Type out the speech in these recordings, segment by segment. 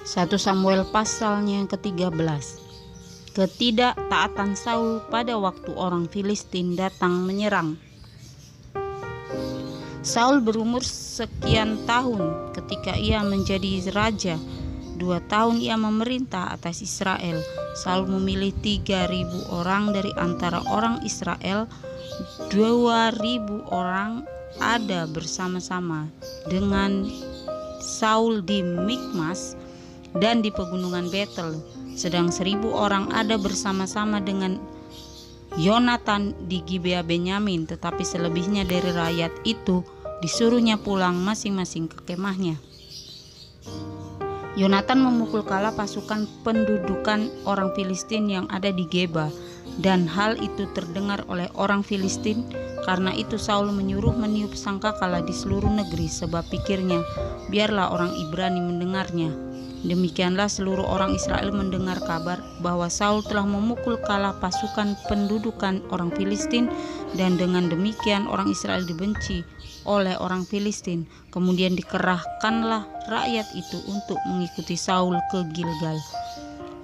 1 Samuel pasalnya yang ke-13. Ketidaktaatan Saul pada waktu orang Filistin datang menyerang. Saul berumur sekian tahun ketika ia menjadi raja. 2 tahun ia memerintah atas Israel. Saul memilih 3.000 orang dari antara orang Israel. 2.000 orang ada bersama-sama dengan Saul di Mikmas dan di pegunungan Betel, sedang 1.000 orang ada bersama-sama dengan Yonatan di Gibea Benyamin, tetapi selebihnya dari rakyat itu disuruhnya pulang masing-masing ke kemahnya. Yonatan memukul kalah pasukan pendudukan orang Filistin yang ada di Geba, dan hal itu terdengar oleh orang Filistin. Karena itu Saul menyuruh meniup sangkakala di seluruh negeri, sebab pikirnya, biarlah orang Ibrani mendengarnya. Demikianlah seluruh orang Israel mendengar kabar bahwa Saul telah memukul kalah pasukan pendudukan orang Filistin, dan dengan demikian orang Israel dibenci oleh orang Filistin. Kemudian dikerahkanlah rakyat itu untuk mengikuti Saul ke Gilgal.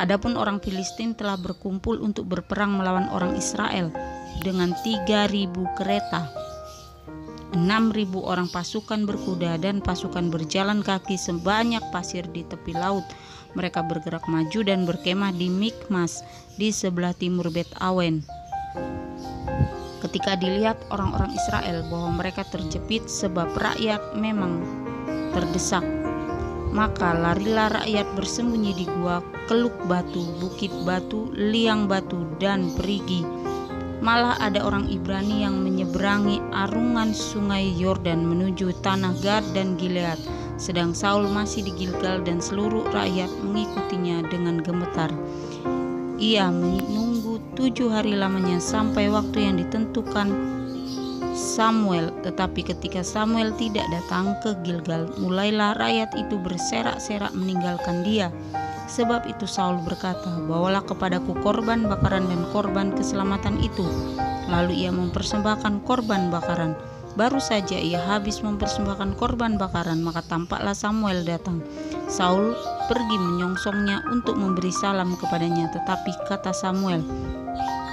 Adapun orang Filistin telah berkumpul untuk berperang melawan orang Israel dengan 3.000 kereta, 6.000 orang pasukan berkuda, dan pasukan berjalan kaki sebanyak pasir di tepi laut. Mereka bergerak maju dan berkemah di Mikmas di sebelah timur Bet Awen. Ketika dilihat orang-orang Israel bahwa mereka terjepit sebab rakyat memang terdesak, maka larilah rakyat bersembunyi di gua, keluk batu, bukit batu, liang batu, dan perigi. Malah ada orang Ibrani yang menyeberangi arungan sungai Yordan menuju tanah Gad dan Gilead, sedang Saul masih di Gilgal dan seluruh rakyat mengikutinya dengan gemetar. Ia menunggu 7 hari lamanya sampai waktu yang ditentukan Samuel, tetapi ketika Samuel tidak datang ke Gilgal, mulailah rakyat itu berserak-serak meninggalkan dia. Sebab itu Saul berkata, bawalah kepadaku korban bakaran dan korban keselamatan itu. Lalu ia mempersembahkan korban bakaran. Baru saja ia habis mempersembahkan korban bakaran, maka tampaklah Samuel datang. Saul pergi menyongsongnya untuk memberi salam kepadanya. Tetapi kata Samuel,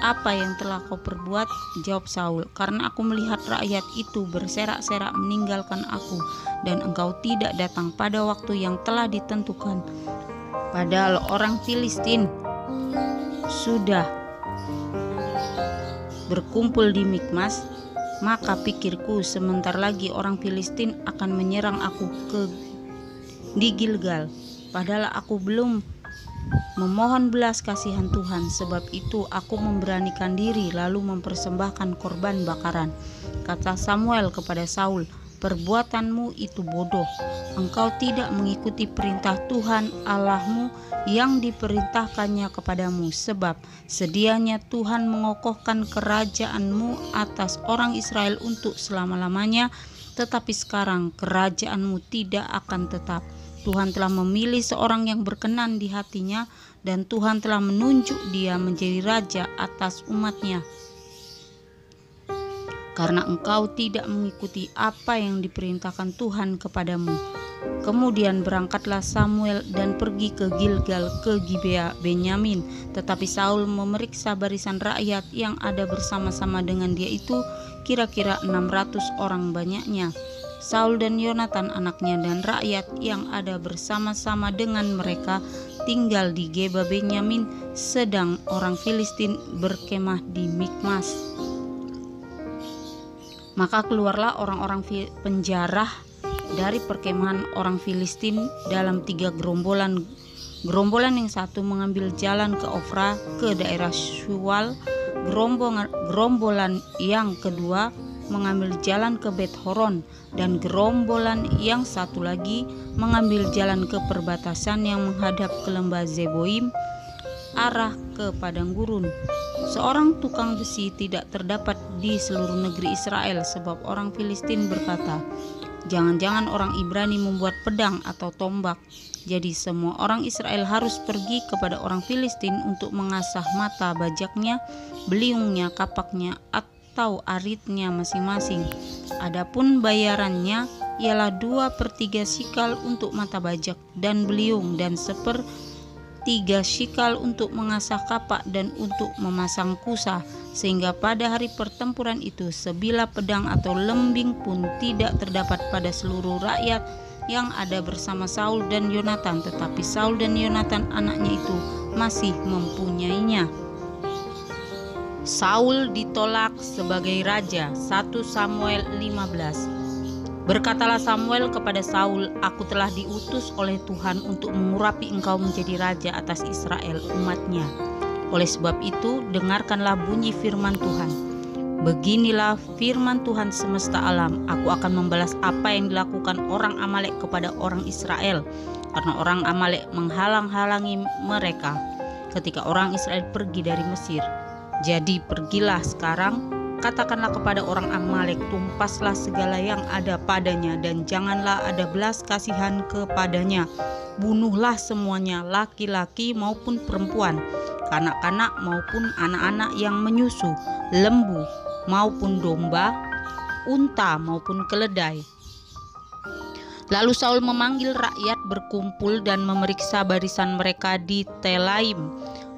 apa yang telah kau perbuat? Jawab Saul, karena aku melihat rakyat itu berserak-serak meninggalkan aku, dan engkau tidak datang pada waktu yang telah ditentukan. Padahal orang Filistin sudah berkumpul di Mikmas. Maka pikirku, sebentar lagi orang Filistin akan menyerang aku di Gilgal. Padahal aku belum memohon belas kasihan Tuhan. Sebab itu aku memberanikan diri lalu mempersembahkan korban bakaran. Kata Samuel kepada Saul, perbuatanmu itu bodoh. Engkau tidak mengikuti perintah Tuhan Allahmu yang diperintahkannya kepadamu. Sebab sedianya Tuhan mengokohkan kerajaanmu atas orang Israel untuk selama-lamanya. Tetapi sekarang kerajaanmu tidak akan tetap. Tuhan telah memilih seorang yang berkenan di hatinya, dan Tuhan telah menunjuk dia menjadi raja atas umatnya. Karena engkau tidak mengikuti apa yang diperintahkan Tuhan kepadamu. Kemudian berangkatlah Samuel dan pergi ke Gilgal ke Gibea Benyamin. Tetapi Saul memeriksa barisan rakyat yang ada bersama-sama dengan dia itu, kira-kira 600 orang banyaknya. Saul dan Yonatan anaknya dan rakyat yang ada bersama-sama dengan mereka tinggal di Geba Benyamin, sedang orang Filistin berkemah di Mikmas. Maka keluarlah orang-orang penjarah dari perkemahan orang Filistin dalam 3 gerombolan. Gerombolan yang satu mengambil jalan ke Ofra ke daerah Shual. Gerombolan yang kedua mengambil jalan ke Bet Horon, dan gerombolan yang satu lagi mengambil jalan ke perbatasan yang menghadap ke lembah Zeboim, arah ke padang gurun. Seorang tukang besi tidak terdapat di seluruh negeri Israel, sebab orang Filistin berkata, jangan-jangan orang Ibrani membuat pedang atau tombak. Jadi semua orang Israel harus pergi kepada orang Filistin untuk mengasah mata bajaknya, beliungnya, kapaknya, atau aritnya masing-masing. Adapun bayarannya ialah 2/3 sikal untuk mata bajak dan beliung, dan 1/3 sikal untuk mengasah kapak dan untuk memasang kusa, sehingga pada hari pertempuran itu sebilah pedang atau lembing pun tidak terdapat pada seluruh rakyat yang ada bersama Saul dan Yonatan, tetapi Saul dan Yonatan anaknya itu masih mempunyainya. Saul ditolak sebagai raja. 1 Samuel 15. Berkatalah Samuel kepada Saul, "Aku telah diutus oleh Tuhan untuk mengurapi engkau menjadi raja atas Israel umatnya. Oleh sebab itu, dengarkanlah bunyi firman Tuhan. Beginilah firman Tuhan semesta alam, aku akan membalas apa yang dilakukan orang Amalek kepada orang Israel, karena orang Amalek menghalang-halangi mereka ketika orang Israel pergi dari Mesir. Jadi pergilah sekarang, katakanlah kepada orang Amalek, tumpaslah segala yang ada padanya dan janganlah ada belas kasihan kepadanya. Bunuhlah semuanya, laki-laki maupun perempuan, kanak-kanak maupun anak-anak yang menyusu, lembu maupun domba, unta maupun keledai." Lalu Saul memanggil rakyat berkumpul dan memeriksa barisan mereka di Telaim.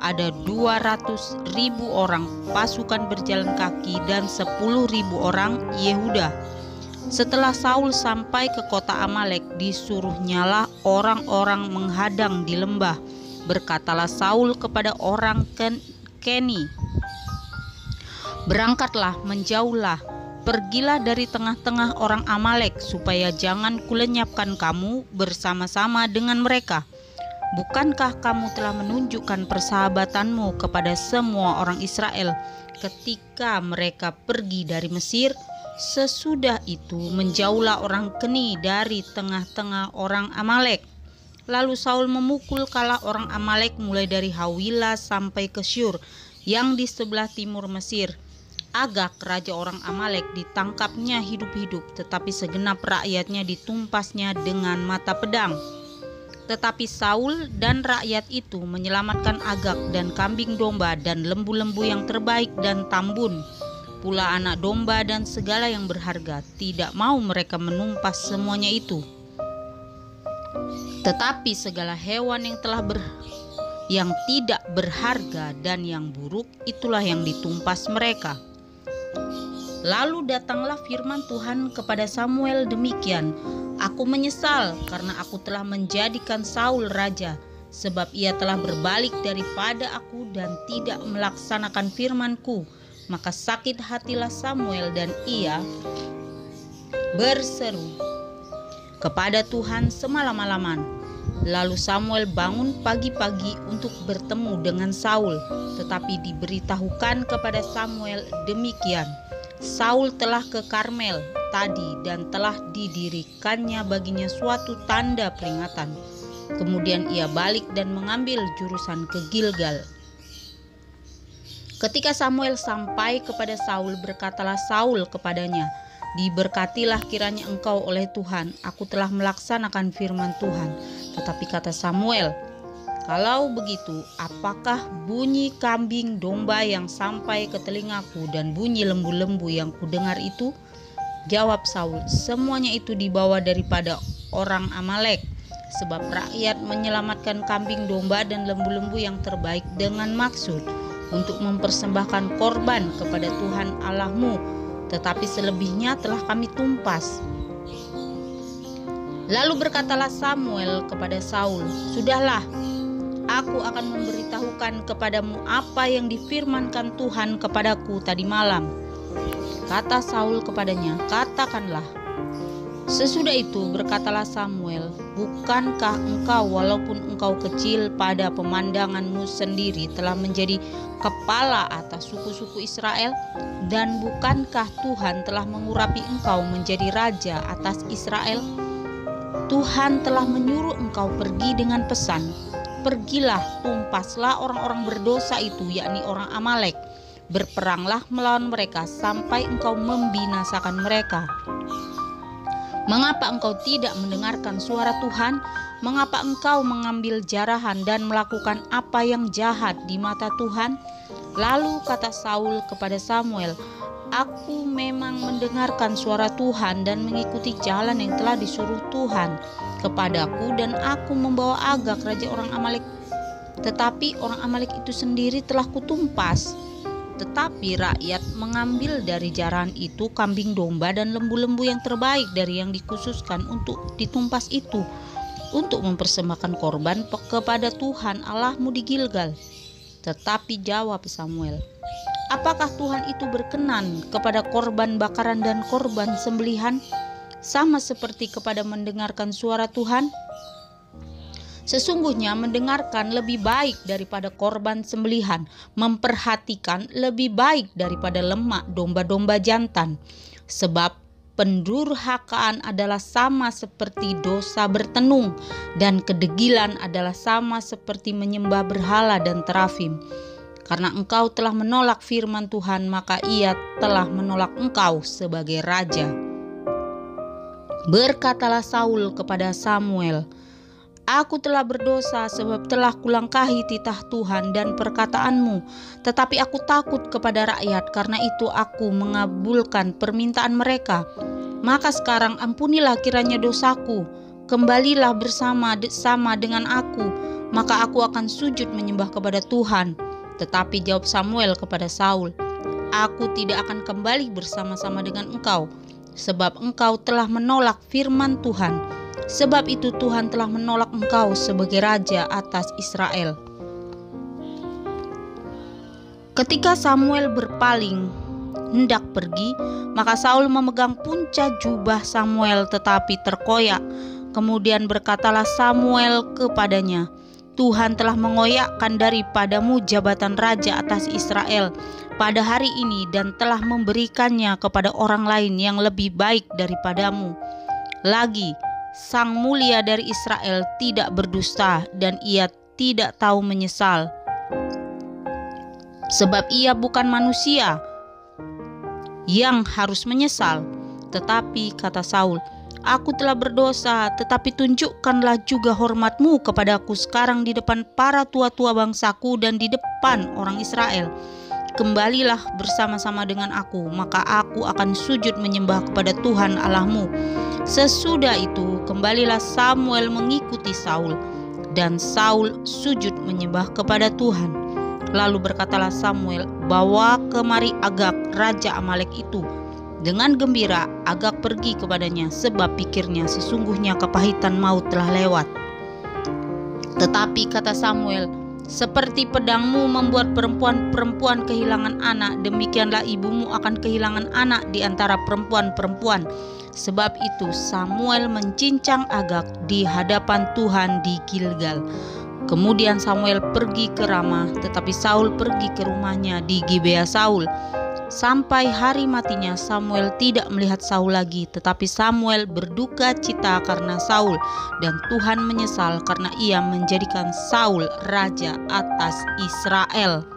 Ada 200.000 orang pasukan berjalan kaki dan 10.000 orang Yehuda. Setelah Saul sampai ke kota Amalek, disuruhnyalah orang-orang menghadang di lembah. Berkatalah Saul kepada orang Keni, "Berangkatlah, menjauhlah, pergilah dari tengah-tengah orang Amalek, supaya jangan kulenyapkan kamu bersama-sama dengan mereka. Bukankah kamu telah menunjukkan persahabatanmu kepada semua orang Israel ketika mereka pergi dari Mesir?" Sesudah itu menjauhlah orang Keni dari tengah-tengah orang Amalek. Lalu Saul memukul kalah orang Amalek mulai dari Hawila sampai ke Syur yang di sebelah timur Mesir. Agag, raja orang Amalek, ditangkapnya hidup-hidup, tetapi segenap rakyatnya ditumpasnya dengan mata pedang. Tetapi Saul dan rakyat itu menyelamatkan Agag dan kambing domba dan lembu-lembu yang terbaik dan tambun, pula anak domba dan segala yang berharga. Tidak mau mereka menumpas semuanya itu. Tetapi segala hewan yang tidak berharga dan yang buruk, itulah yang ditumpas mereka. Lalu datanglah firman Tuhan kepada Samuel demikian, "Aku menyesal karena aku telah menjadikan Saul raja, sebab ia telah berbalik daripada aku dan tidak melaksanakan firman-Ku." Maka sakit hatilah Samuel dan ia berseru kepada Tuhan semalam-malaman. Lalu Samuel bangun pagi-pagi untuk bertemu dengan Saul, tetapi diberitahukan kepada Samuel demikian, "Saul telah ke Karmel tadi dan telah didirikannya baginya suatu tanda peringatan." Kemudian ia balik dan mengambil jurusan ke Gilgal. Ketika Samuel sampai kepada Saul, berkatalah Saul kepadanya, "Diberkatilah kiranya engkau oleh Tuhan, aku telah melaksanakan firman Tuhan." Tetapi kata Samuel, "Kalau begitu, apakah bunyi kambing domba yang sampai ke telingaku dan bunyi lembu-lembu yang kudengar itu?" Jawab Saul, "Semuanya itu dibawa daripada orang Amalek, sebab rakyat menyelamatkan kambing domba dan lembu-lembu yang terbaik dengan maksud untuk mempersembahkan korban kepada Tuhan Allahmu, tetapi selebihnya telah kami tumpas." Lalu berkatalah Samuel kepada Saul, "Sudahlah, aku akan memberitahukan kepadamu apa yang difirmankan Tuhan kepadaku tadi malam." Kata Saul kepadanya, "Katakanlah." Sesudah itu berkatalah Samuel, "Bukankah engkau walaupun engkau kecil pada pemandanganmu sendiri telah menjadi kepala atas suku-suku Israel? Dan bukankah Tuhan telah mengurapi engkau menjadi raja atas Israel? Tuhan telah menyuruh engkau pergi dengan pesan, 'Pergilah, tumpaslah orang-orang berdosa itu, yakni orang Amalek. Berperanglah melawan mereka sampai engkau membinasakan mereka.' Mengapa engkau tidak mendengarkan suara Tuhan? Mengapa engkau mengambil jarahan dan melakukan apa yang jahat di mata Tuhan?" Lalu kata Saul kepada Samuel, Aku memang mendengarkan suara Tuhan dan mengikuti jalan yang telah disuruh Tuhan kepadaku, dan aku membawa Agag raja orang Amalek. Tetapi orang Amalek itu sendiri telah kutumpas. Tetapi rakyat mengambil dari jaran itu kambing domba dan lembu-lembu yang terbaik dari yang dikhususkan untuk ditumpas itu, untuk mempersembahkan korban kepada Tuhan Allahmu di Gilgal. Tetapi jawab Samuel, apakah Tuhan itu berkenan kepada korban bakaran dan korban sembelihan, sama seperti kepada mendengarkan suara Tuhan? Sesungguhnya mendengarkan lebih baik daripada korban sembelihan, memperhatikan lebih baik daripada lemak domba-domba jantan. Sebab pendurhakaan adalah sama seperti dosa bertenung, dan kedegilan adalah sama seperti menyembah berhala dan terafim. Karena engkau telah menolak firman Tuhan, maka Ia telah menolak engkau sebagai raja. Berkatalah Saul kepada Samuel, aku telah berdosa sebab telah kulangkahi titah Tuhan dan perkataanmu, tetapi aku takut kepada rakyat, karena itu aku mengabulkan permintaan mereka. Maka sekarang ampunilah kiranya dosaku, kembalilah bersama dengan aku, maka aku akan sujud menyembah kepada Tuhan. Tetapi jawab Samuel kepada Saul, aku tidak akan kembali bersama-sama dengan engkau, sebab engkau telah menolak firman Tuhan. Sebab itu Tuhan telah menolak engkau sebagai raja atas Israel. Ketika Samuel berpaling hendak pergi, maka Saul memegang punca jubah Samuel tetapi terkoyak. Kemudian berkatalah Samuel kepadanya, Tuhan telah mengoyakkan daripadamu jabatan raja atas Israel pada hari ini, dan telah memberikannya kepada orang lain yang lebih baik daripadamu. Lagi, Sang Mulia dari Israel tidak berdusta, dan ia tidak tahu menyesal, sebab ia bukan manusia yang harus menyesal. Tetapi kata Saul, aku telah berdosa, tetapi tunjukkanlah juga hormatmu kepadaku sekarang di depan para tua-tua bangsaku dan di depan orang Israel. Kembalilah bersama-sama dengan aku, maka aku akan sujud menyembah kepada Tuhan Allahmu. Sesudah itu kembalilah Samuel mengikuti Saul, dan Saul sujud menyembah kepada Tuhan. Lalu berkatalah Samuel, bawa kemari Agag raja Amalek itu. Dengan gembira Agag pergi kepadanya, sebab pikirnya sesungguhnya kepahitan maut telah lewat. Tetapi kata Samuel, seperti pedangmu membuat perempuan-perempuan kehilangan anak, demikianlah ibumu akan kehilangan anak di antara perempuan-perempuan. Sebab itu Samuel mencincang Agag di hadapan Tuhan di Gilgal. Kemudian Samuel pergi ke Ramah, tetapi Saul pergi ke rumahnya di Gibea Saul. Sampai hari matinya Samuel tidak melihat Saul lagi, tetapi Samuel berduka cita karena Saul, dan Tuhan menyesal karena ia menjadikan Saul raja atas Israel.